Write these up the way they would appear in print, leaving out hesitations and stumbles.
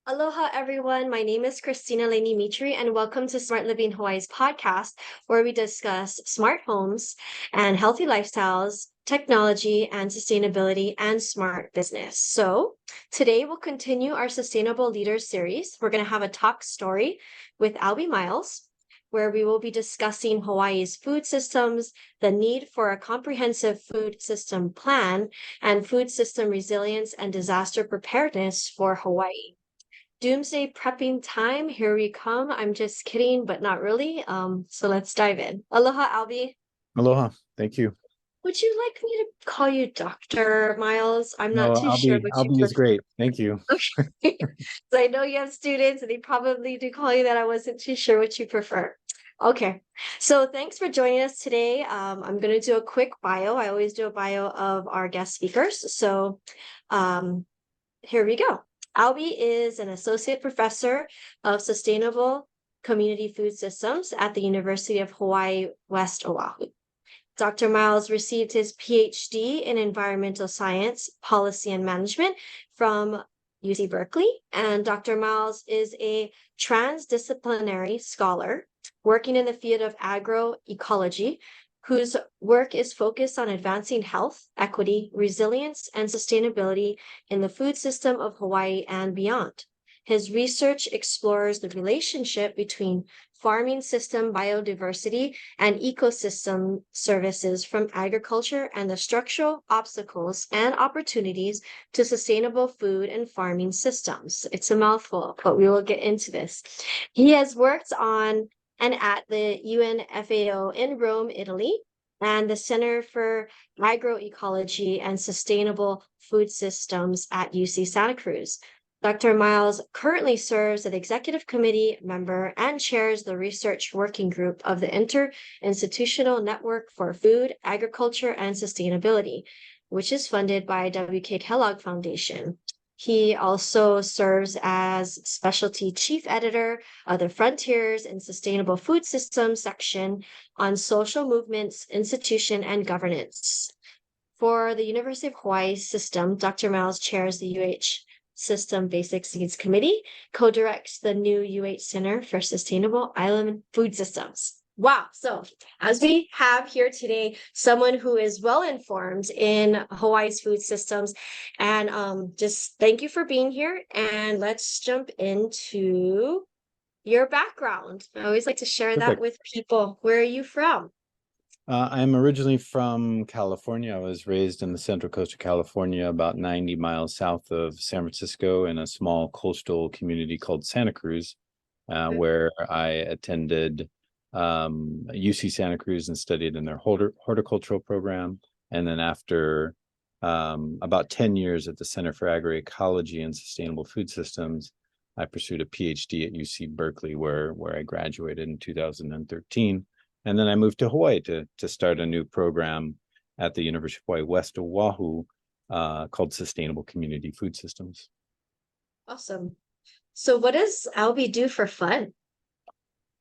Aloha, everyone. My name is Christina Laney Mitri, and welcome to Smart Living Hawaii's podcast, where we discuss smart homes and healthy lifestyles, technology and sustainability, and smart business. So today we'll continue our Sustainable Leaders series. We're going to have a talk story with Albie Miles, where we will be discussing Hawaii's food systems, the need for a comprehensive food system plan, and food system resilience and disaster preparedness for Hawaii. Doomsday prepping time. Here we come. I'm just kidding, but not really. So let's dive in. Aloha, Albie. Aloha. Thank you. Would you like me to call you Dr. Miles? I'm No, not too sure what you Albie is prefer. great. Thank you. Okay. So I know you have students and they probably do call you that. I wasn't too sure what you prefer. Okay. So thanks for joining us today. I'm going to do a quick bio. I always do a bio of our guest speakers. So here we go. Albie is an associate professor of sustainable community food systems at the University of Hawaii, West Oahu. Dr. Miles received his Ph.D. in environmental science, policy, and management from UC Berkeley. And Dr. Miles is a trans-disciplinary scholar working in the field of agroecology, whose work is focused on advancing health, equity, resilience, and sustainability in the food system of Hawaii and beyond. His research explores the relationship between farming system biodiversity and ecosystem services from agriculture and the structural obstacles and opportunities to sustainable food and farming systems. It's a mouthful, but we will get into this. He has worked on and at the UN FAO in Rome, Italy, and the Center for Agroecology and Sustainable Food Systems at UC Santa Cruz. Dr. Miles currently serves as executive committee member and chairs the research working group of the Interinstitutional Network for Food, Agriculture, and Sustainability, which is funded by WK Kellogg Foundation. He also serves as specialty chief editor of the Frontiers in Sustainable Food Systems section on social movements, institution, and governance. For the University of Hawaii system, Dr. Miles chairs the UH System Basic Needs Committee, co-directs the new UH Center for Sustainable Island Food Systems. Wow. So as we have here today, someone who is well informed in Hawaii's food systems, and just thank you for being here. And let's jump into your background. I always like to share that Perfect. with people. Where are you from? I'm originally from California. I was raised in the central coast of California, about 90 miles south of San Francisco, in a small coastal community called Santa Cruz, where I attended UC Santa Cruz and studied in their horticultural program. And then after about 10 years at the Center for Agroecology and Sustainable Food Systems, I pursued a Ph.D. at UC Berkeley, where I graduated in 2013. And then I moved to Hawaii to start a new program at the University of Hawaii, West Oahu, called Sustainable Community Food Systems. Awesome. So what does Albie do for fun?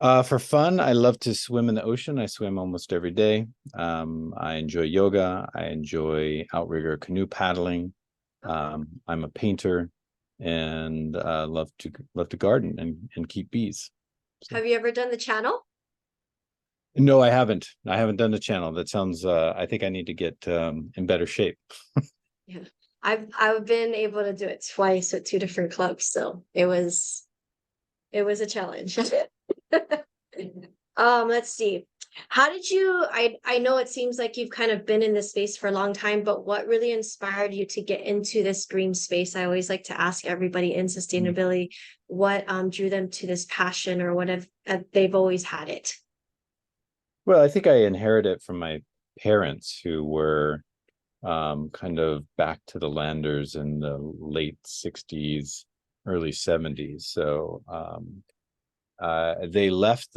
For fun, I love to swim in the ocean. I swim almost every day. I enjoy yoga. I enjoy outrigger canoe paddling. I'm a painter and love to garden and keep bees. So. Have you ever done the channel? No, I haven't. I haven't done the channel. That sounds, I think I need to get in better shape. Yeah, I've been able to do it twice with two different clubs, so it was a challenge. Let's see. How did you, I know it seems like you've kind of been in this space for a long time, but what really inspired you to get into this green space? I always like to ask everybody in sustainability what drew them to this passion, or what if they've always had it. Well, I think I inherited it from my parents, who were kind of back to the landers in the late 60s, early 70s. So they left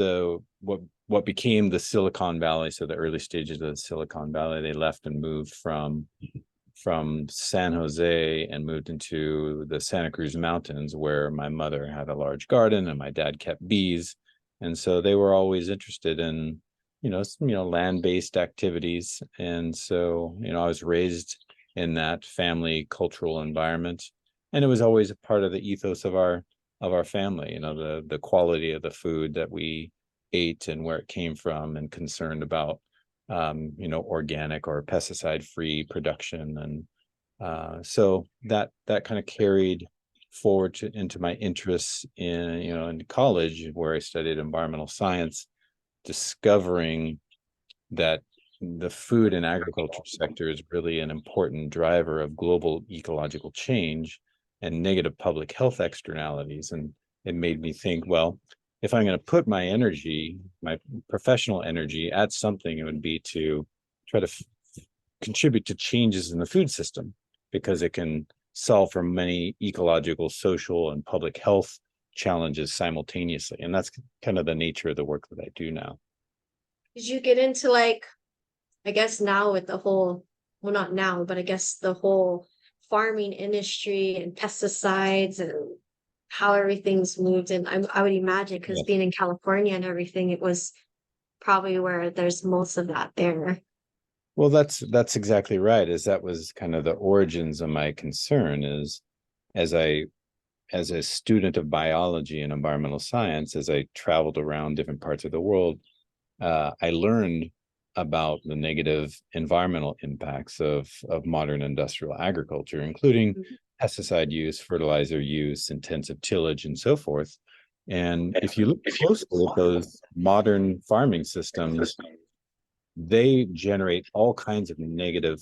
what became the Silicon Valley, so the early stages of the Silicon Valley. They left and moved from San Jose and moved into the Santa Cruz Mountains, where my mother had a large garden and my dad kept bees. And so they were always interested in land-based activities. And so, I was raised in that family cultural environment, and it was always a part of the ethos of our of our family, the quality of the food that we ate and where it came from, and concerned about organic or pesticide free production. And so that kind of carried forward into my interests in college, where I studied environmental science, discovering that the food and agriculture sector is really an important driver of global ecological change and negative public health externalities. And it made me think, well, if I'm going to put my energy, my professional energy, at something, it would be to try to contribute to changes in the food system, because it can solve for many ecological, social, and public health challenges simultaneously. And that's kind of the nature of the work that I do now. Did you get into I guess now with the whole, well, not now, but I guess the whole farming industry and pesticides and how everything's moved? And I would imagine, because Yes. being in California and everything, it was probably where there's most of that there. Well, that's exactly right. That was kind of the origins of my concern, is as a student of biology and environmental science, as I traveled around different parts of the world, I learned about the negative environmental impacts of modern industrial agriculture, including pesticide use, fertilizer use, intensive tillage, and so forth. And if you look closely at those modern farming systems, they generate all kinds of negative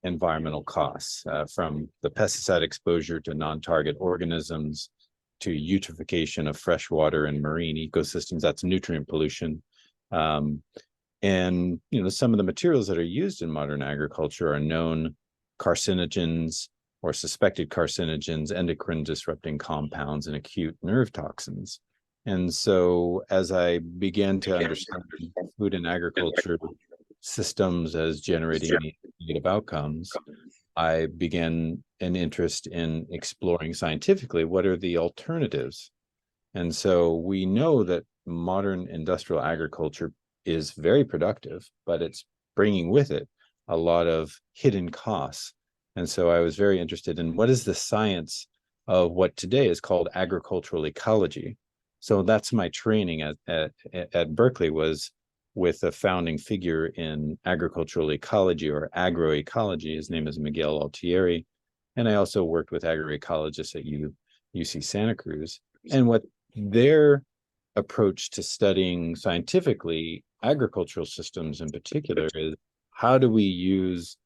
environmental costs, from the pesticide exposure to non-target organisms, to eutrophication of freshwater and marine ecosystems. That's nutrient pollution. And some of the materials that are used in modern agriculture are known carcinogens or suspected carcinogens, endocrine disrupting compounds, and acute nerve toxins. And so as I began to understand food and agriculture systems as generating negative outcomes, I began an interest in exploring scientifically what are the alternatives. And so we know that modern industrial agriculture is very productive, but it's bringing with it a lot of hidden costs. And so I was very interested in what is the science of what today is called agricultural ecology. So that's my training at Berkeley, was with a founding figure in agricultural ecology, or agroecology. His name is Miguel Altieri. And I also worked with agroecologists at UC Santa Cruz. And what their approach to studying scientifically agricultural systems in particular is, how do we use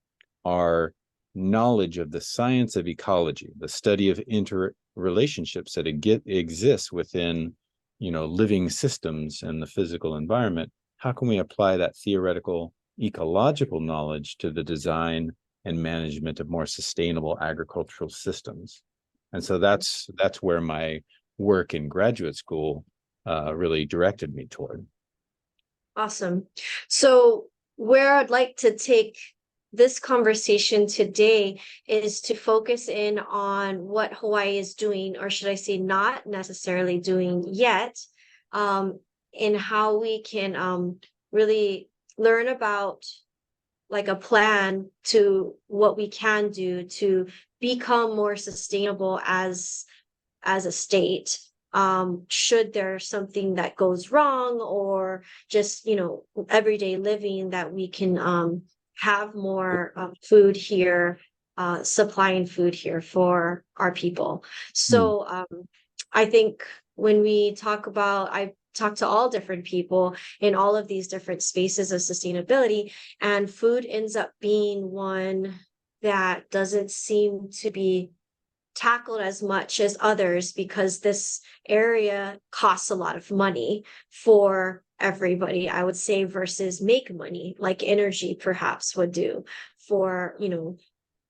our knowledge of the science of ecology, the study of interrelationships that exist within living systems and the physical environment? How can we apply that theoretical ecological knowledge to the design and management of more sustainable agricultural systems? And so that's where my work in graduate school really directed me toward. Awesome. So where I'd like to take this conversation today is to focus in on what Hawaii is doing, or should I say not necessarily doing yet, in how we can really learn about a plan to what we can do to become more sustainable as a state. Should there something that goes wrong, or just everyday living, that we can have more food here, supplying food here for our people. So I think when we talk about, I talk to all different people in all of these different spaces of sustainability, and food ends up being one that doesn't seem to be tackled as much as others, because this area costs a lot of money for everybody, I would say, versus make money like energy perhaps would do for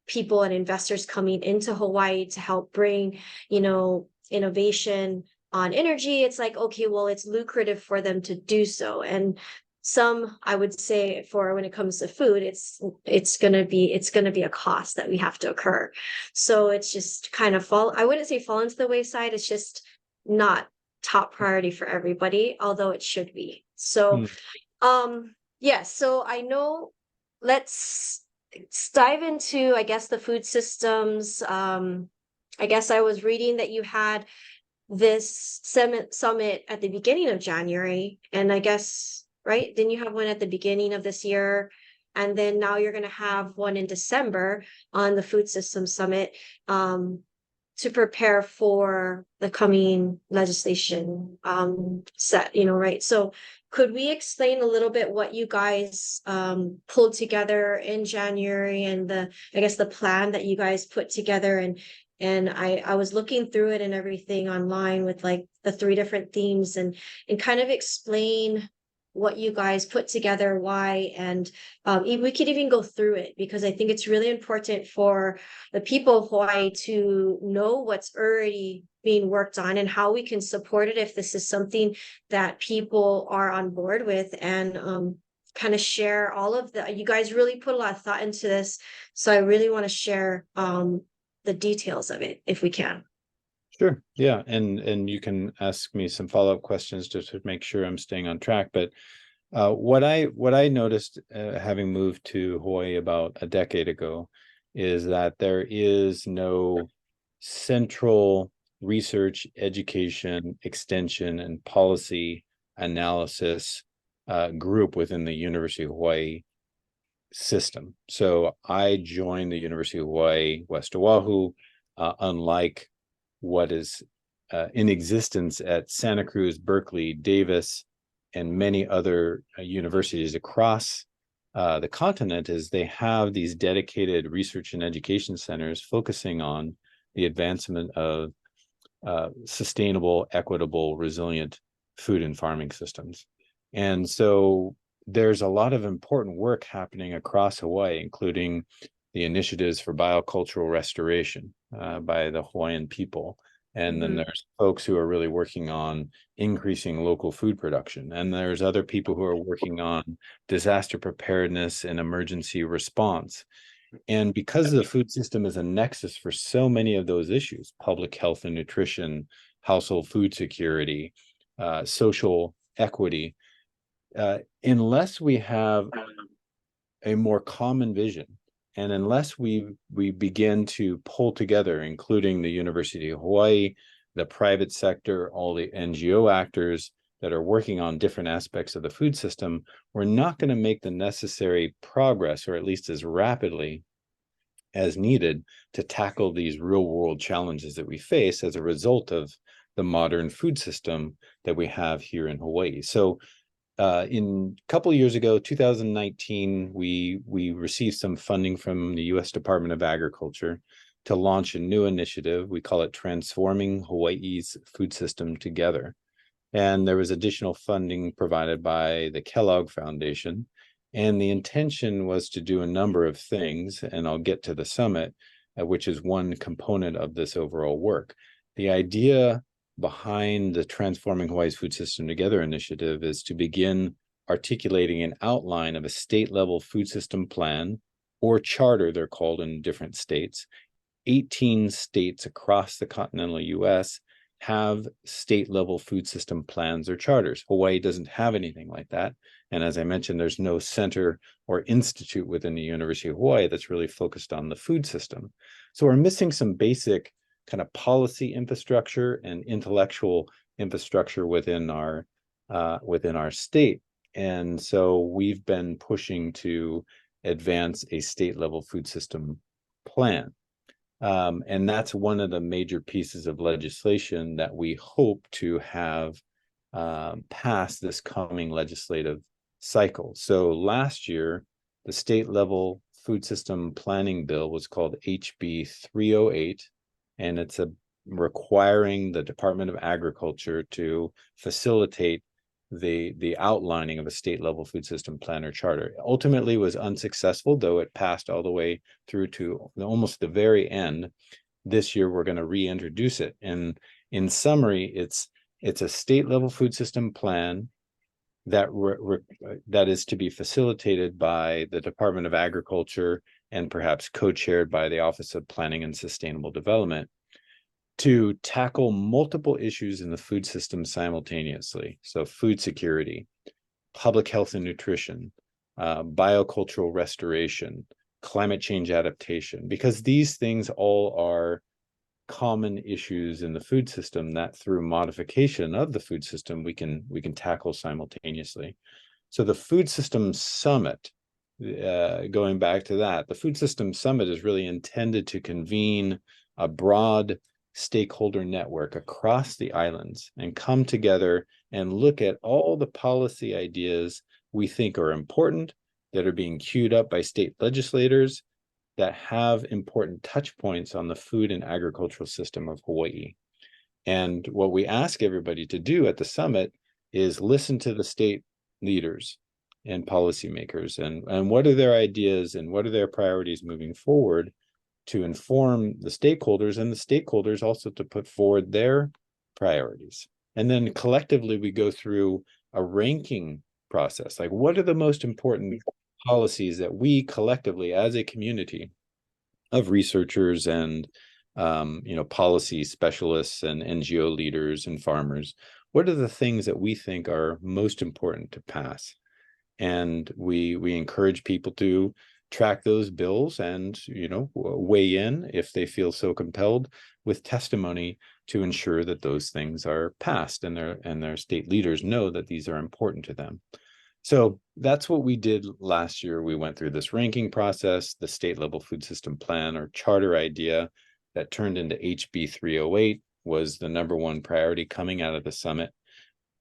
people and investors coming into Hawaii to help bring innovation on energy. It's like, okay, well, it's lucrative for them to do so. And some, I would say, for when it comes to food, it's gonna be a cost that we have to incur. So it's just kind of I wouldn't say fall into the wayside. It's just not top priority for everybody, although it should be. So yes, so I know, let's dive into, I guess, the food systems. I guess I was reading that you had this summit at the beginning of January, and I guess, right? Didn't you have one at the beginning of this year? And then now you're going to have one in December on the Food System Summit, to prepare for the coming legislation set, right? So could we explain a little bit what you guys pulled together in January, and I guess the plan that you guys put together, and I was looking through it and everything online with like the 3 different themes, and kind of explain what you guys put together, why, and we could even go through it, because I think it's really important for the people of Hawaii to know what's already being worked on and how we can support it if this is something that people are on board with, and kind of share all of you guys really put a lot of thought into this, so I really want to share the details of it if we can. Sure. Yeah. And you can ask me some follow-up questions just to make sure I'm staying on track. But what I noticed having moved to Hawaii about a decade ago is that there is no central research, education, extension, and policy analysis group within the University of Hawaii system. So I joined the University of Hawaii, West Oahu, unlike what is in existence at Santa Cruz, Berkeley, Davis, and many other universities across the continent, is they have these dedicated research and education centers focusing on the advancement of sustainable, equitable, resilient food and farming systems. And so there's a lot of important work happening across Hawaii, including the initiatives for biocultural restoration by the Hawaiian people. And then there's folks who are really working on increasing local food production. And there's other people who are working on disaster preparedness and emergency response. And because the food system is a nexus for so many of those issues, public health and nutrition, household food security, social equity, unless we have a more common vision, and unless we begin to pull together, including the University of Hawaii, the private sector, all the NGO actors that are working on different aspects of the food system, we're not going to make the necessary progress, or at least as rapidly as needed, to tackle these real world challenges that we face as a result of the modern food system that we have here in Hawaii. So in a couple of years ago, 2019, we received some funding from the U.S. Department of Agriculture to launch a new initiative. We call it Transforming Hawaii's Food System Together. And there was additional funding provided by the Kellogg Foundation. And the intention was to do a number of things, and I'll get to the summit, which is one component of this overall work. The idea behind the Transforming Hawaii's Food System Together initiative is to begin articulating an outline of a state-level food system plan, or charter, they're called in different states. 18 states across the continental U.S. have state-level food system plans or charters. Hawaii doesn't have anything like that. And as I mentioned, there's no center or institute within the University of Hawaii that's really focused on the food system. So we're missing some basic kind of policy infrastructure and intellectual infrastructure within our state. And so we've been pushing to advance a state-level food system plan. And that's one of the major pieces of legislation that we hope to have pass this coming legislative cycle. So last year, the state-level food system planning bill was called HB 308, and it's requiring the Department of Agriculture to facilitate the outlining of a state-level food system plan or charter. Ultimately was unsuccessful, though it passed all the way through to almost the very end. This year, we're going to reintroduce it. And in summary, it's a state-level food system plan that is to be facilitated by the Department of Agriculture and perhaps co-chaired by the Office of Planning and Sustainable Development, to tackle multiple issues in the food system simultaneously. So food security, public health and nutrition, biocultural restoration, climate change adaptation, because these things all are common issues in the food system that through modification of the food system we can tackle simultaneously. So the Food System Summit, going back to that, the Food System Summit is really intended to convene a broad stakeholder network across the islands and come together and look at all the policy ideas we think are important, that are being queued up by state legislators, that have important touch points on the food and agricultural system of Hawaii. And what we ask everybody to do at the summit is listen to the state leaders and policymakers, and what are their ideas and what are their priorities moving forward, to inform the stakeholders, and the stakeholders also to put forward their priorities. And then collectively we go through a ranking process, like what are the most important policies that we collectively as a community of researchers and policy specialists and NGO leaders and farmers, what are the things that we think are most important to pass? And we encourage people to track those bills and weigh in if they feel so compelled with testimony to ensure that those things are passed and their state leaders know that these are important to them. So that's what we did last year. We went through this ranking process, the state level food system plan or charter idea that turned into HB 308 was the #1 priority coming out of the summit.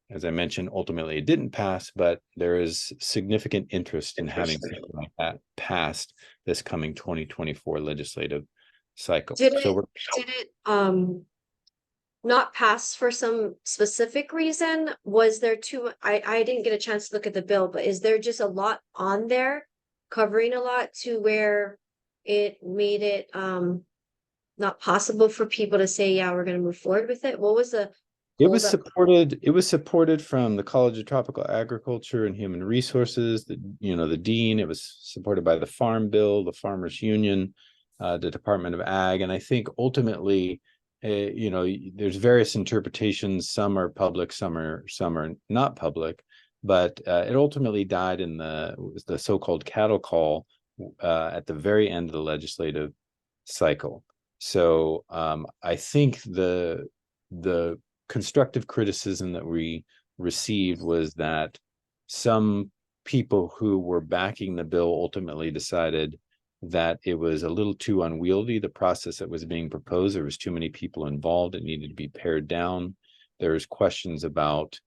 As I mentioned, ultimately it didn't pass, but there is significant interest in having something like that passed this coming 2024 legislative cycle. Did it not pass for some specific reason? Was there I didn't get a chance to look at the bill, but is there just a lot on there covering a lot to where it made it not possible for people to say, yeah, we're going to move forward with it? What was the It was supported from the College of Tropical Agriculture and Human Resources, the dean. It was supported by the Farm Bill, the Farmers Union, the Department of Ag. And I think ultimately, there's various interpretations. Some are public, some are not public, but it ultimately died in the so-called cattle call at the very end of the legislative cycle. So I think the constructive criticism that we received was that some people who were backing the bill ultimately decided that it was a little too unwieldy, the process that was being proposed. There was too many people involved. It needed to be pared down. There's questions about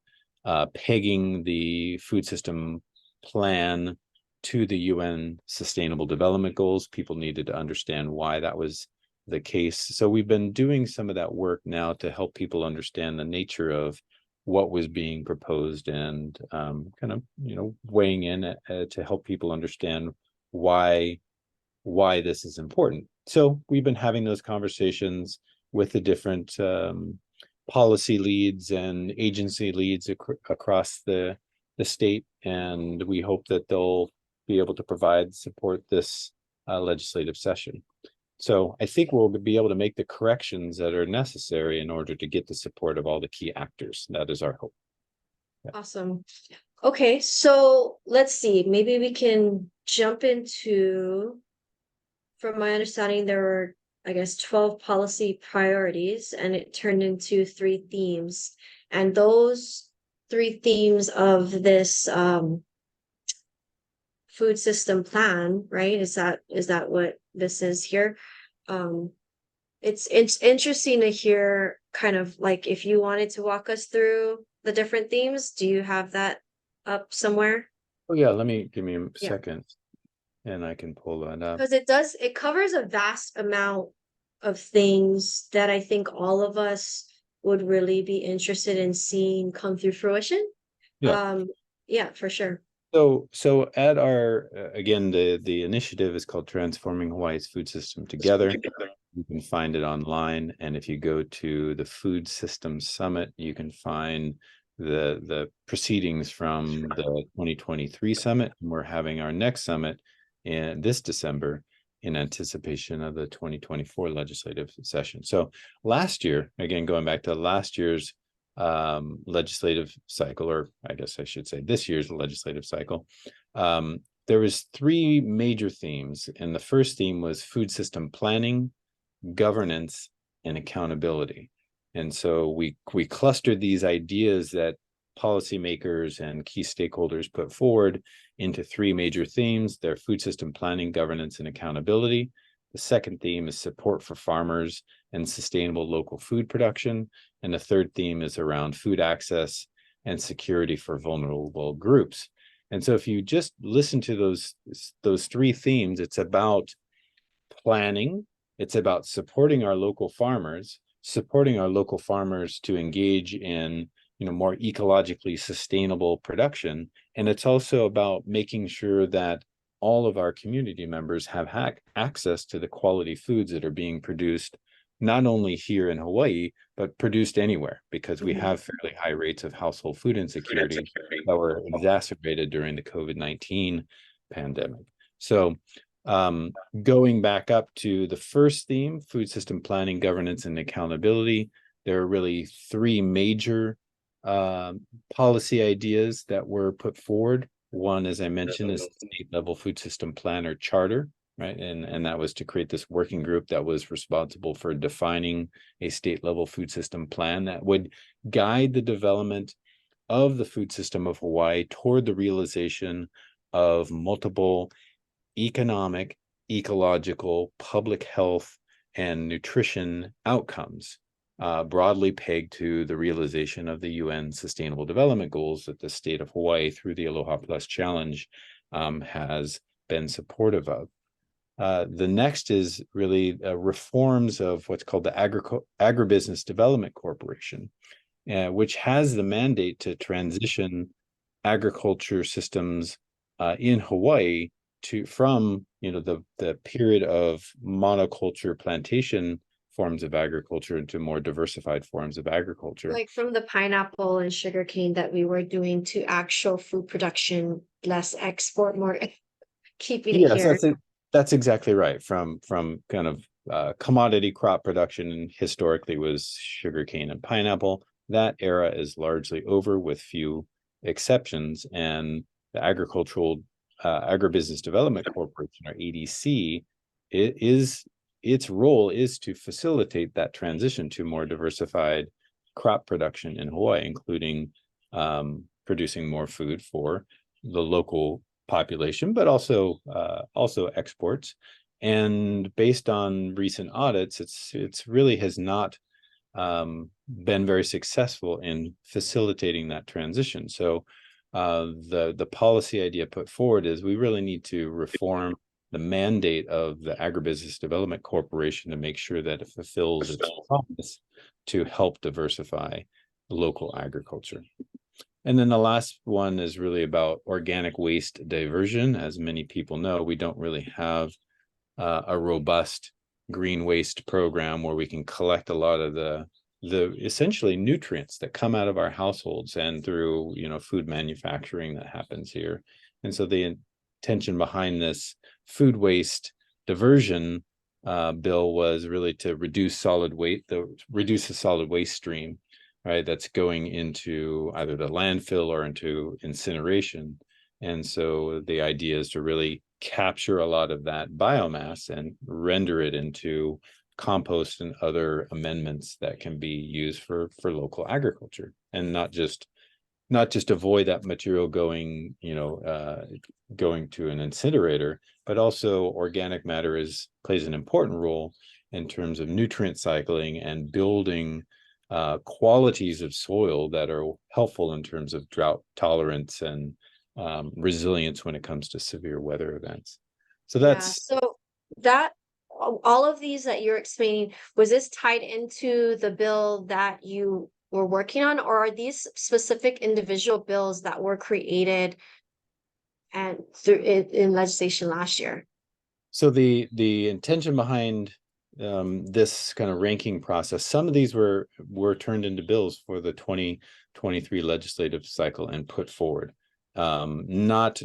pegging the food system plan to the UN Sustainable Development Goals. People needed to understand why that was the case. So we've been doing some of that work now to help people understand the nature of what was being proposed and weighing in to help people understand why this is important. So we've been having those conversations with the different policy leads and agency leads across the state, and we hope that they'll be able to provide support this legislative session. So I think we'll be able to make the corrections that are necessary in order to get the support of all the key actors. That is our hope. Yeah. Awesome. Okay, so let's see. Maybe we can jump into, from my understanding, there were, I guess, 12 policy priorities, and it turned into 3 themes. And those 3 themes of this food system plan, right? Is that what this is here? It's interesting to hear kind of like, if you wanted to walk us through the different themes. Do you have that up somewhere? Oh yeah, give me a second and I can pull that up. Because it covers a vast amount of things that I think all of us would really be interested in seeing come through fruition. Yeah, for sure. So at our, again, the initiative is called Transforming Hawaii's Food System Together. You can find it online. And if you go to the Food System Summit, you can find the proceedings from the 2023 summit. And we're having our next summit in this December in anticipation of the 2024 legislative session. So last year, again, going back to last year's legislative cycle, or I guess I should say this year's legislative cycle, there was 3 major themes. And the first theme was food system planning, governance, and accountability. And so we clustered these ideas that policymakers and key stakeholders put forward into three major themes. They're food system planning, governance, and accountability. The second theme is support for farmers and sustainable local food production. And the third theme is around food access and security for vulnerable groups. And so if you just listen to those three themes, it's about planning, it's about supporting our local farmers to engage in more ecologically sustainable production. And it's also about making sure that all of our community members have access to the quality foods that are being produced, not only here in Hawaii, but produced anywhere, because we have fairly high rates of household food insecurity that were exacerbated during the COVID-19 pandemic. So going back up to the first theme, food system planning, governance, and accountability, there are really three major policy ideas that were put forward. One, as I mentioned, is the state level food system plan or charter, right? And that was to create this working group that was responsible for defining a state level food system plan that would guide the development of the food system of Hawaii toward the realization of multiple economic, ecological, public health, and nutrition outcomes, broadly pegged to the realization of the UN Sustainable Development Goals that the state of Hawaii, through the Aloha Plus Challenge, has been supportive of. The next is really reforms of what's called the Agribusiness Development Corporation, which has the mandate to transition agriculture systems in Hawaii from the period of monoculture plantation forms of agriculture into more diversified forms of agriculture. Like from the pineapple and sugarcane that we were doing to actual food production, less export, more keeping it here. That's exactly right. From kind of commodity crop production, and historically was sugarcane and pineapple. That era is largely over, with few exceptions, and the Agribusiness Development Corporation, or ADC, its role is to facilitate that transition to more diversified crop production in Hawaii, including producing more food for the local population, but also exports. And based on recent audits, it's really has not been very successful in facilitating that transition. So the policy idea put forward is we really need to reform the mandate of the Agribusiness Development Corporation to make sure that it fulfills its promise to help diversify local agriculture. And then the last one is really about organic waste diversion. As many people know, we don't really have a robust green waste program where we can collect a lot of the essentially nutrients that come out of our households and through food manufacturing that happens here. And so the intention behind this food waste diversion bill was really to reduce the solid waste stream, right, that's going into either the landfill or into incineration. And so the idea is to really capture a lot of that biomass and render it into compost and other amendments that can be used for local agriculture, and not just avoid that material going to an incinerator, but also organic matter plays an important role in terms of nutrient cycling and building qualities of soil that are helpful in terms of drought tolerance and resilience when it comes to severe weather events. So that all of these that you're explaining, was this tied into the bill that you were working on, or are these specific individual bills that were created and through in legislation last year? So the intention behind this kind of ranking process, some of these were turned into bills for the 2023 legislative cycle and put forward. Not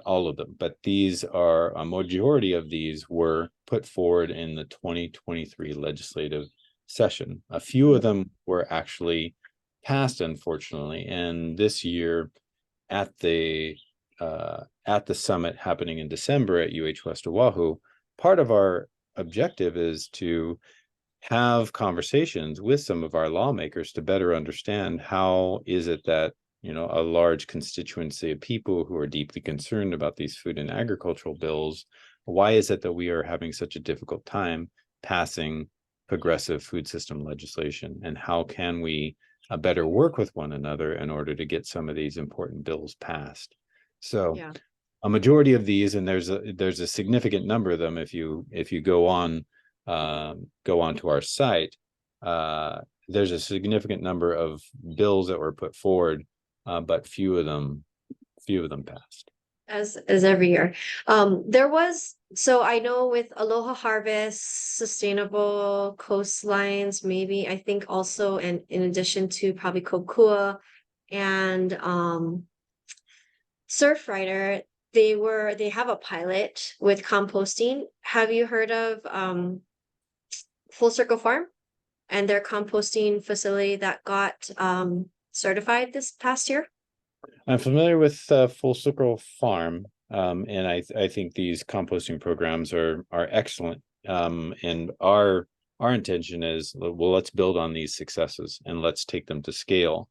all of them, but a majority of these were put forward in the 2023 legislative session. A few of them were actually passed, unfortunately, and this year at the summit happening in December at UH West Oahu, part of our objective is to have conversations with some of our lawmakers to better understand how is it that, you know, a large constituency of people who are deeply concerned about these food and agricultural bills, why is it that we are having such a difficult time passing progressive food system legislation, and how can we better work with one another in order to get some of these important bills passed? So Yeah. a majority of these, and there's a significant number of them if you go on to our site, there's a significant number of bills that were put forward, but few of them passed. As every year. There was, so I know with Aloha Harvest, sustainable coastlines, maybe I think also, and in addition to probably Kokua and Surfrider, they have a pilot with composting. Have you heard of Full Circle Farm and their composting facility that got certified this past year? I'm familiar with Full Circle Farm, and I think these composting programs are excellent. And our intention is, well, let's build on these successes and let's take them to scale,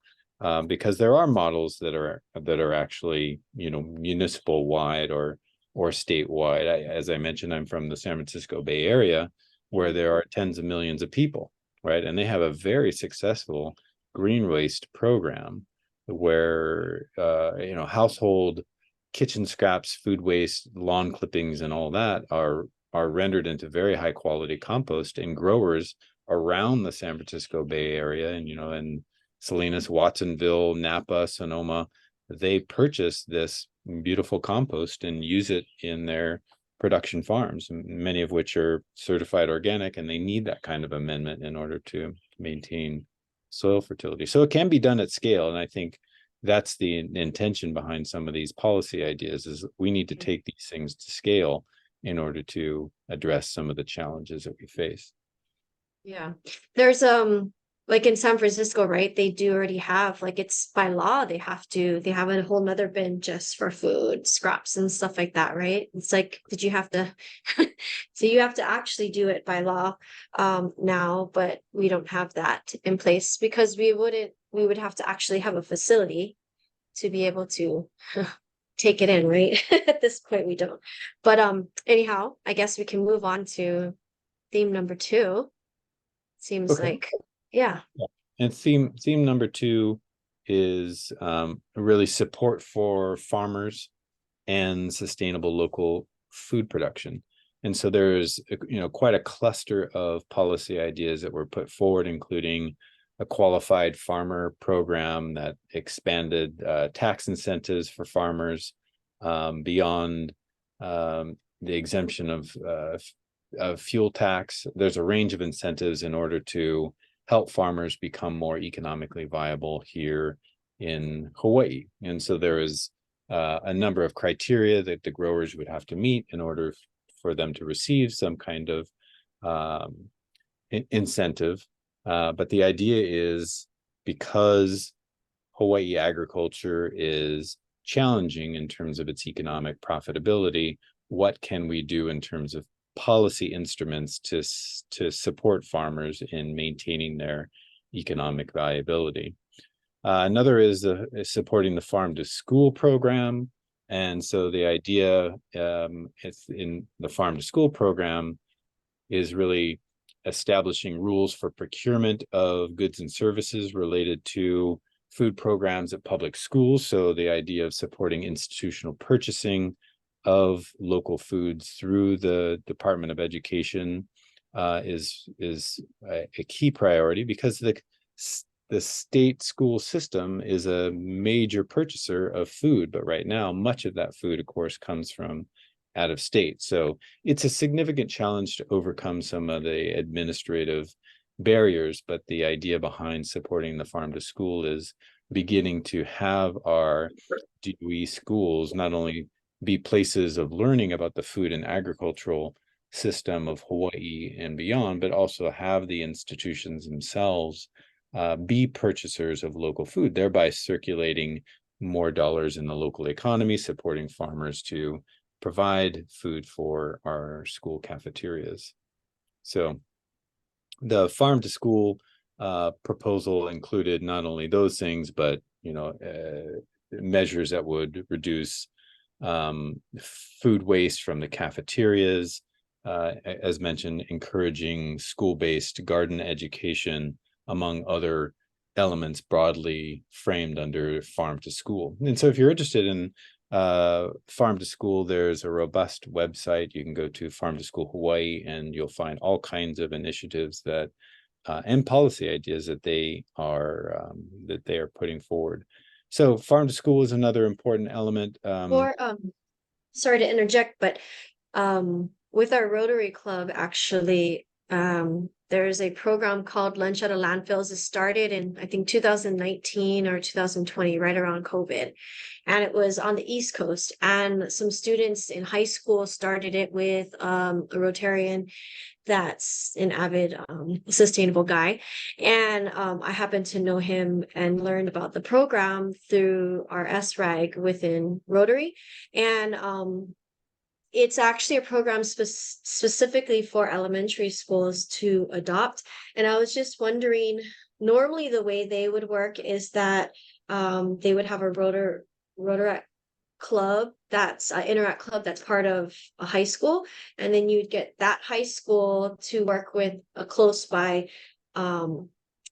because there are models that are actually, you know, municipal wide or statewide. As I mentioned, I'm from the San Francisco Bay Area, where there are tens of millions of people, right? And they have a very successful green waste program where you know, household kitchen scraps, food waste, lawn clippings, and all that are rendered into very high quality compost, and growers around the San Francisco Bay Area, and, you know, in Salinas, Watsonville, Napa, Sonoma, they purchase this beautiful compost and use it in their production farms, many of which are certified organic, and they need that kind of amendment in order to maintain soil fertility. So it can be done at scale. And I think that's the intention behind some of these policy ideas, is we need to take these things to scale in order to address some of the challenges that we face. Yeah. There's like in San Francisco, right? They do already have, like, it's by law, they have a whole nother bin just for food scraps and stuff like that, right? It's like, did you have to so you have to actually do it by law now, but we don't have that in place because we would have to actually have a facility to be able to take it in, right? At this point we don't. But anyhow, I guess we can move on to theme number 2. Seems Okay. like, yeah. And theme number 2 is really support for farmers and sustainable local food production. And so there's, you know, quite a cluster of policy ideas that were put forward, including a qualified farmer program that expanded tax incentives for farmers beyond the exemption of fuel tax. There's a range of incentives in order to help farmers become more economically viable here in Hawaii. And so there is a number of criteria that the growers would have to meet in order for them to receive some kind of incentive. But the idea is, because Hawaii agriculture is challenging in terms of its economic profitability, what can we do in terms of policy instruments to support farmers in maintaining their economic viability? Another is supporting the farm to school program. And so the idea it's in the farm to school program is really establishing rules for procurement of goods and services related to food programs at public schools. So the idea of supporting institutional purchasing of local foods through the Department of Education is a key priority, because the state school system is a major purchaser of food, but right now much of that food, of course, comes from out of state. So it's a significant challenge to overcome some of the administrative barriers, but the idea behind supporting the farm to school is beginning to have our DOE schools not only be places of learning about the food and agricultural system of Hawaii and beyond, but also have the institutions themselves be purchasers of local food, thereby circulating more dollars in the local economy, supporting farmers to provide food for our school cafeterias. So the farm to school proposal included not only those things, but measures that would reduce food waste from the cafeterias, as mentioned, encouraging school-based garden education, among other elements broadly framed under farm to school. And so if you're interested in farm to school, there's a robust website. You can go to Farm to School Hawaii, and you'll find all kinds of initiatives that and policy ideas that they are putting forward. So farm to school is another important element. Or sorry to interject, but with our Rotary Club, actually, there's a program called Lunch Out of Landfills. It started in, I think, 2019 or 2020, right around COVID. And it was on the East Coast. And some students in high school started it with a Rotarian that's an avid sustainable guy. And I happened to know him and learned about the program through our SRAG within Rotary. And it's actually a program specifically for elementary schools to adopt. And I was just wondering, normally the way they would work is that they would have a Rotaract club that's Interact club that's part of a high school, and then you'd get that high school to work with a close by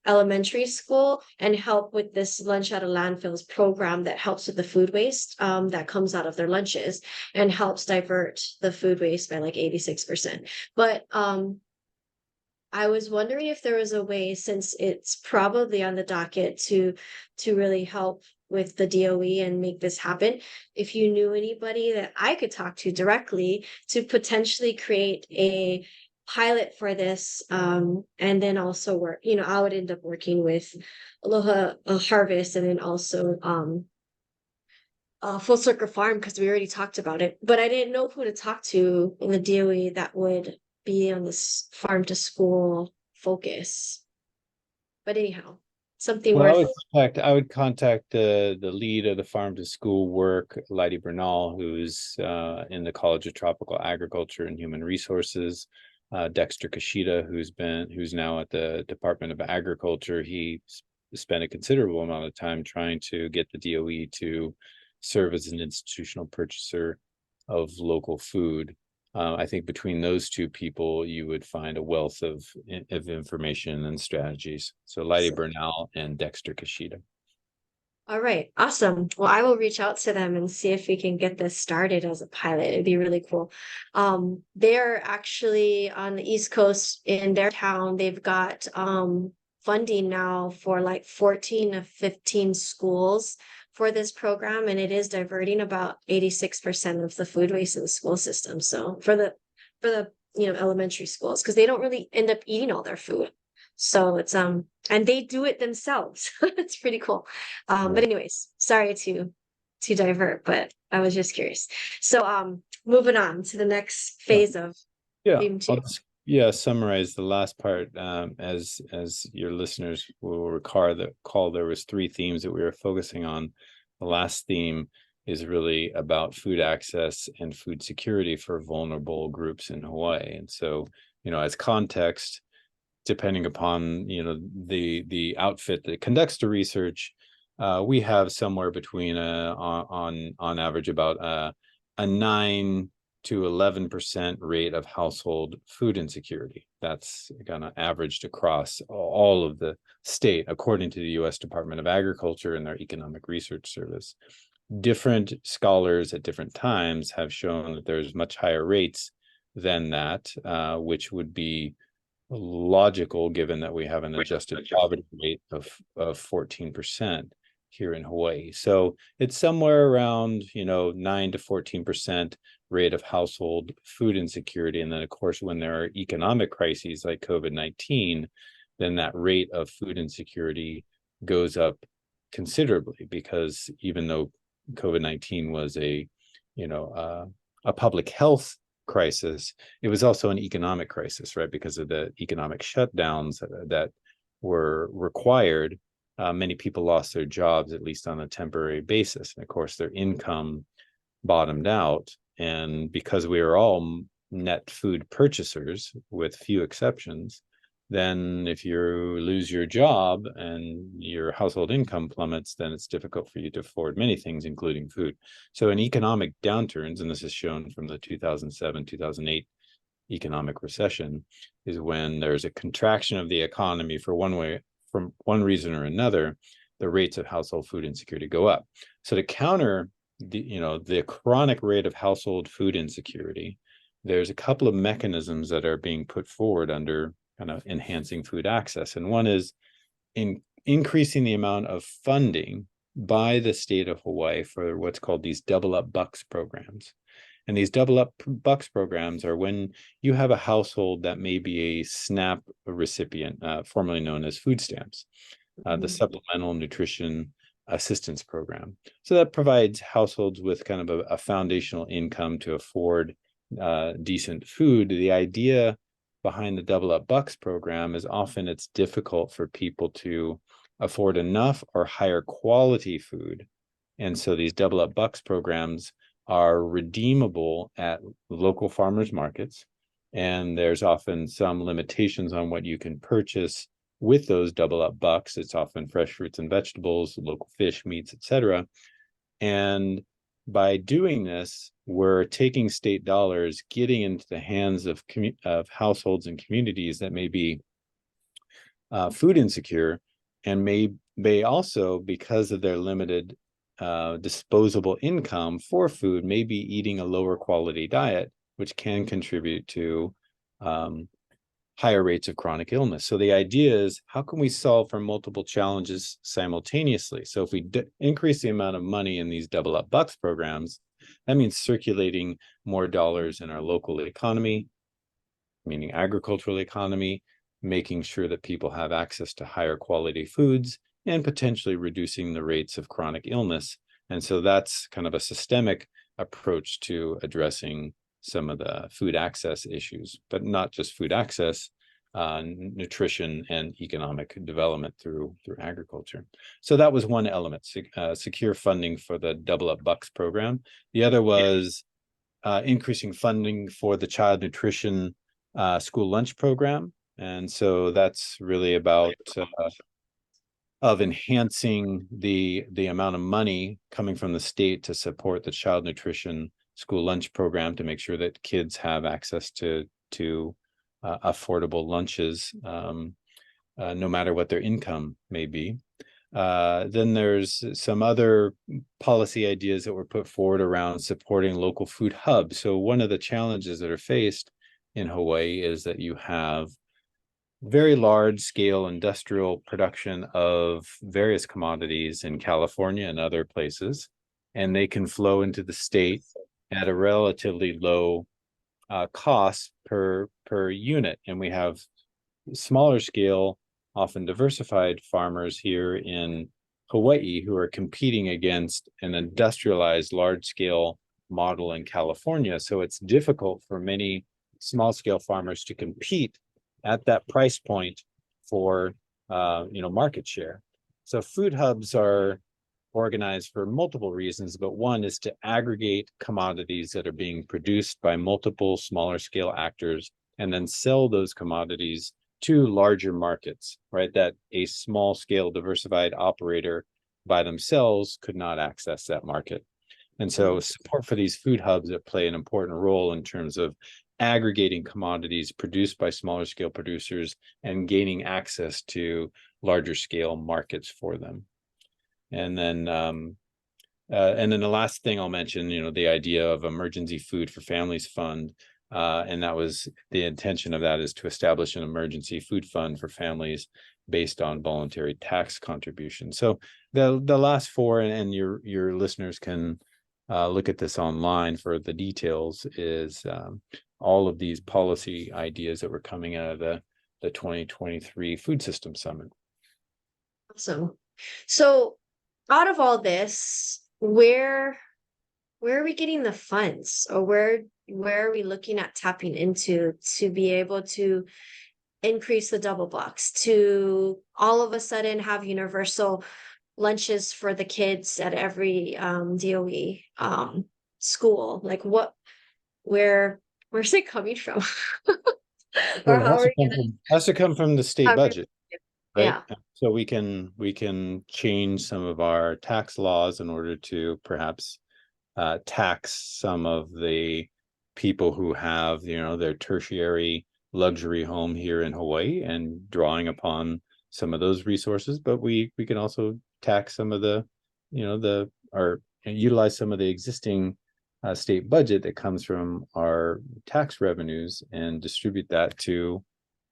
elementary school and help with this lunch out of landfills program that helps with the food waste that comes out of their lunches and helps divert the food waste by like 86%. But I was wondering if there was a way, since it's probably on the docket to really help with the DOE and make this happen, if you knew anybody that I could talk to directly to potentially create a pilot for this, and then also work, I would end up working with Aloha Harvest, and then also Full Circle Farm, because we already talked about it, but I didn't know who to talk to in the DOE that would be on this farm to school focus. But anyhow, something Well, worth. I would contact the lead of the farm to school work, Lydie Bernal, who's in the College of Tropical Agriculture and Human Resources. Dexter Kashida, who's now at the Department of Agriculture. He spent a considerable amount of time trying to get the DOE to serve as an institutional purchaser of local food. I think between those two people, you would find a wealth of information and strategies. So Lydie Bernal and Dexter Kashida. All right, awesome. Well, I will reach out to them and see if we can get this started as a pilot. It'd be really cool. They're actually on the East Coast in their town. They've got funding now for like 14 to 15 schools for this program, and it is diverting about 86% of the food waste in the school system. So for the elementary schools, because they don't really end up eating all their food. So it's and they do it themselves. It's pretty cool. But anyways, sorry to divert, but I was just curious. So moving on to the next phase of theme 2. Summarize the last part. As your listeners will recall, there was 3 themes that we were focusing on. The last theme is really about food access and food security for vulnerable groups in Hawaii. And so, as context, depending upon the outfit that conducts the research, we have somewhere between on average about a 9 to 11% rate of household food insecurity. That's kind of averaged across all of the state, according to the U.S. Department of Agriculture and their Economic Research Service. Different scholars at different times have shown that there's much higher rates than that, which would be logical given that we have an adjusted poverty rate of 14% here in Hawaii. So it's somewhere around 9 to 14% rate of household food insecurity. And then of course, when there are economic crises like COVID-19, then that rate of food insecurity goes up considerably, because even though COVID-19 was a public health crisis, it was also an economic crisis, right? Because of the economic shutdowns that were required. Many people lost their jobs, at least on a temporary basis. And of course, their income bottomed out. And because we are all net food purchasers, with few exceptions, then if you lose your job and your household income plummets, then it's difficult for you to afford many things, including food. So in economic downturns, and this is shown from the 2007, 2008 economic recession, is when there's a contraction of the economy from one reason or another, the rates of household food insecurity go up. So to counter the chronic rate of household food insecurity, there's a couple of mechanisms that are being put forward under kind of enhancing food access. And one is increasing the amount of funding by the state of Hawaii for what's called these double up bucks programs. And these double up bucks programs are when you have a household that may be a SNAP recipient, formerly known as food stamps, the Supplemental Nutrition Assistance Program. So that provides households with kind of a foundational income to afford decent food. The idea behind the double up bucks program is often it's difficult for people to afford enough or higher quality food. And so these double up bucks programs are redeemable at local farmers markets. And there's often some limitations on what you can purchase with those double up bucks. It's often fresh fruits and vegetables, local fish, meats, etc. And by doing this, we're taking state dollars, getting into the hands of households and communities that may be food insecure, and may also, because of their limited disposable income for food, may be eating a lower quality diet, which can contribute to higher rates of chronic illness. So the idea is, how can we solve for multiple challenges simultaneously? So if we increase the amount of money in these double up bucks programs, that means circulating more dollars in our local economy, meaning agricultural economy, making sure that people have access to higher quality foods, and potentially reducing the rates of chronic illness. And so that's kind of a systemic approach to addressing some of the food access issues, but not just food access, nutrition and economic development through agriculture. So that was one element, secure funding for the double up bucks program. The other was increasing funding for the child nutrition school lunch program. And so that's really about of enhancing the amount of money coming from the state to support the child nutrition school lunch program, to make sure that kids have access to affordable lunches, no matter what their income may be. Then there's some other policy ideas that were put forward around supporting local food hubs. So one of the challenges that are faced in Hawaii is that you have very large scale industrial production of various commodities in California and other places, and they can flow into the state at a relatively low cost per unit. And we have smaller scale, often diversified farmers here in Hawaii who are competing against an industrialized large scale model in California. So it's difficult for many small scale farmers to compete at that price point for market share. So food hubs are organized for multiple reasons, but one is to aggregate commodities that are being produced by multiple smaller scale actors and then sell those commodities to larger markets, right? That a small scale diversified operator by themselves could not access that market. And so support for these food hubs that play an important role in terms of aggregating commodities produced by smaller scale producers and gaining access to larger scale markets for them. And then the last thing I'll mention, the idea of emergency food for families fund, and that was the intention of that, is to establish an emergency food fund for families based on voluntary tax contributions. So the last four, and your listeners can look at this online for the details, is all of these policy ideas that were coming out of the 2023 Food System Summit. Awesome. So out of all this, where are we getting the funds, or where are we looking at tapping into to be able to increase the double bucks, to all of a sudden have universal lunches for the kids at every DOE school? Like where's it coming from? Or Well, it how has are to we come from, has to come from the state gonna? budget, right? Yeah, So we can change some of our tax laws in order to perhaps tax some of the people who have, their tertiary luxury home here in Hawaii and drawing upon some of those resources. But we can also tax some of the, or utilize some of the existing state budget that comes from our tax revenues and distribute that to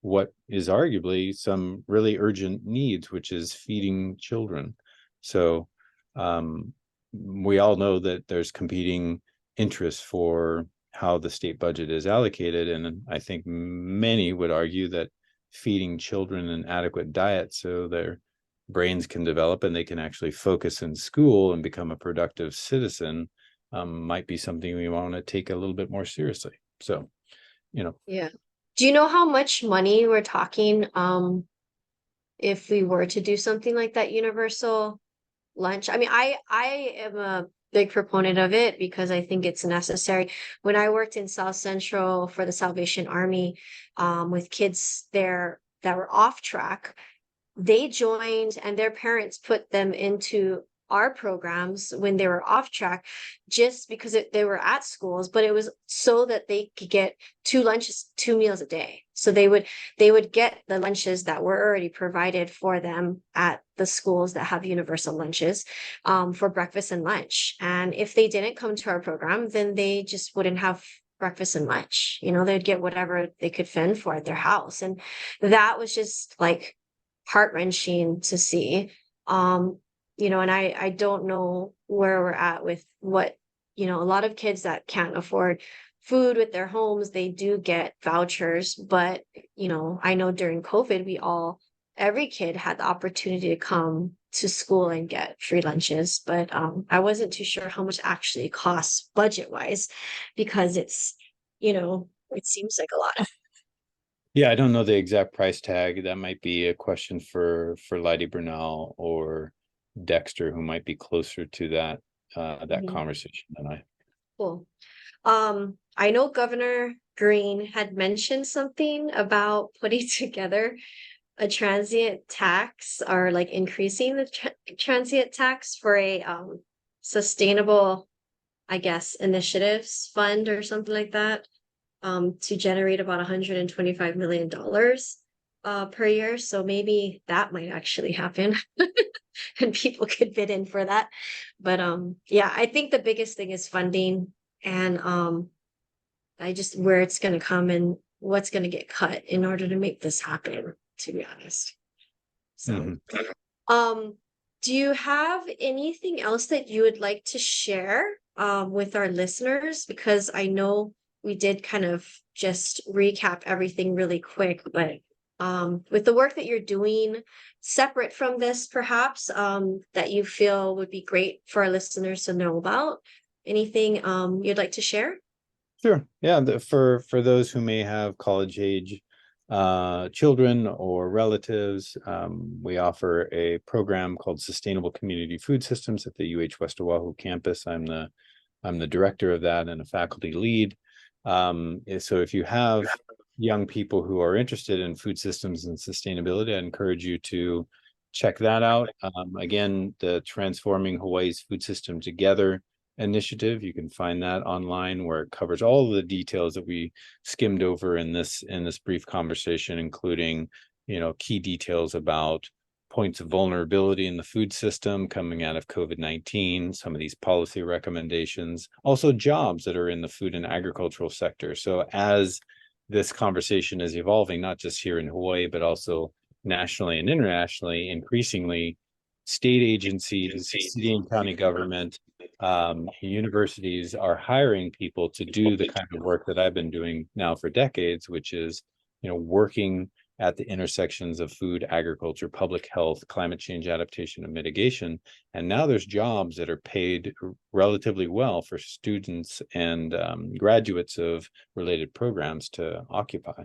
what is arguably some really urgent needs, which is feeding children. So we all know that there's competing interests for how the state budget is allocated. And I think many would argue that feeding children an adequate diet so their brains can develop and they can actually focus in school and become a productive citizen might be something we want to take a little bit more seriously. So, yeah. Do you know how much money we're talking if we were to do something like that universal lunch? I mean, I am a big proponent of it because I think it's necessary. When I worked in South Central for the Salvation Army, with kids there that were off track, they joined and their parents put them into our programs when they were off track just because they were at schools, but it was so that they could get 2 lunches, 2 meals a day. So they would get the lunches that were already provided for them at the schools that have universal lunches, for breakfast and lunch. And if they didn't come to our program, then they just wouldn't have breakfast and lunch. They'd get whatever they could fend for at their house. And that was just like heart-wrenching to see. And I don't know where we're at with what, a lot of kids that can't afford food with their homes, they do get vouchers. But, I know during COVID, every kid had the opportunity to come to school and get free lunches. But I wasn't too sure how much actually it costs budget-wise, because it seems like a lot. yeah, I don't know the exact price tag. That might be a question for Lydie Bernal or Dexter, who might be closer to that Mhm. conversation than I. Cool. I know Governor Green had mentioned something about putting together a transient tax, or like increasing the transient tax for a sustainable, I guess, initiatives fund or something like that, to generate about $125 million per year. So maybe that might actually happen and people could bid in for that. But yeah, I think the biggest thing is funding, and I just where it's going to come and what's going to get cut in order to make this happen, to be honest. So, Mhm. um, do you have anything else that you would like to share with our listeners? Because I know we did kind of just recap everything really quick, but with the work that you're doing separate from this, perhaps, that you feel would be great for our listeners to know about, anything you'd like to share? Sure. Yeah. For those who may have college age children or relatives, we offer a program called Sustainable Community Food Systems at the UH West Oahu campus. I'm the director of that and a faculty lead. So if you have young people who are interested in food systems and sustainability, I encourage you to check that out. Again, the Transforming Hawaii's Food System Together initiative, you can find that online, where it covers all of the details that we skimmed over in this brief conversation, including key details about points of vulnerability in the food system coming out of COVID-19, some of these policy recommendations, also jobs that are in the food and agricultural sector. So as this conversation is evolving, not just here in Hawaii, but also nationally and internationally, increasingly state agencies, city and county government, universities are hiring people to do the kind of work that I've been doing now for decades, which is, working at the intersections of food, agriculture, public health, climate change adaptation, and mitigation. And now there's jobs that are paid relatively well for students and graduates of related programs to occupy.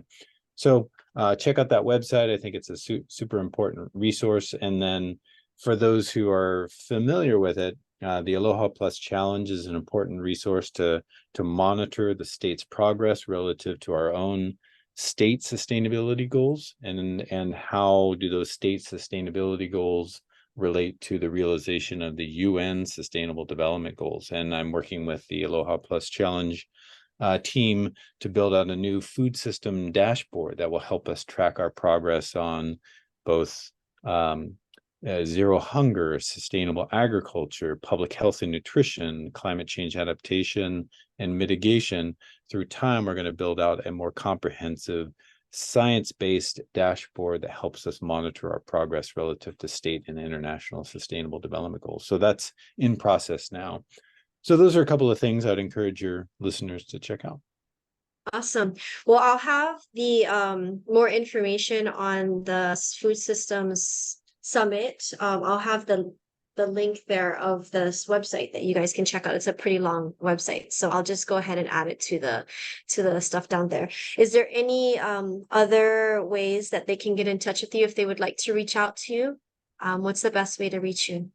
So check out that website. I think it's a super important resource. And then for those who are familiar with it, the Aloha Plus Challenge is an important resource to monitor the state's progress relative to our own state sustainability goals, and how do those state sustainability goals relate to the realization of the UN Sustainable Development Goals. And I'm working with the Aloha Plus Challenge team to build out a new food system dashboard that will help us track our progress on both zero hunger, sustainable agriculture, public health and nutrition, climate change adaptation, and mitigation. Through time, we're going to build out a more comprehensive science-based dashboard that helps us monitor our progress relative to state and international sustainable development goals. So that's in process now. So those are a couple of things I'd encourage your listeners to check out. Awesome. Well, I'll have the more information on the Food Systems Summit. I'll have the link there of this website that you guys can check out. It's a pretty long website, so I'll just go ahead and add it to the stuff down there. Is there any other ways that they can get in touch with you if they would like to reach out to you? What's the best way to reach you?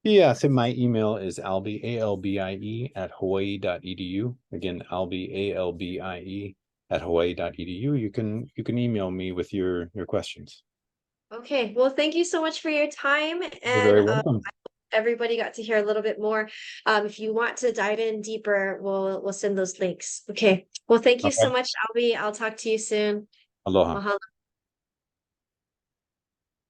Yeah, so my email is albie, ALBIE at hawaii.edu. Again, albie, ALBIE at hawaii.edu. You can email me with your questions. Okay, well, thank you so much for your time, You're and very welcome. everybody got to hear a little bit more. If you want to dive in deeper, we'll send those links. Okay, well, thank you so Okay. much, Albie. I'll talk to you soon. Aloha. Mahalo.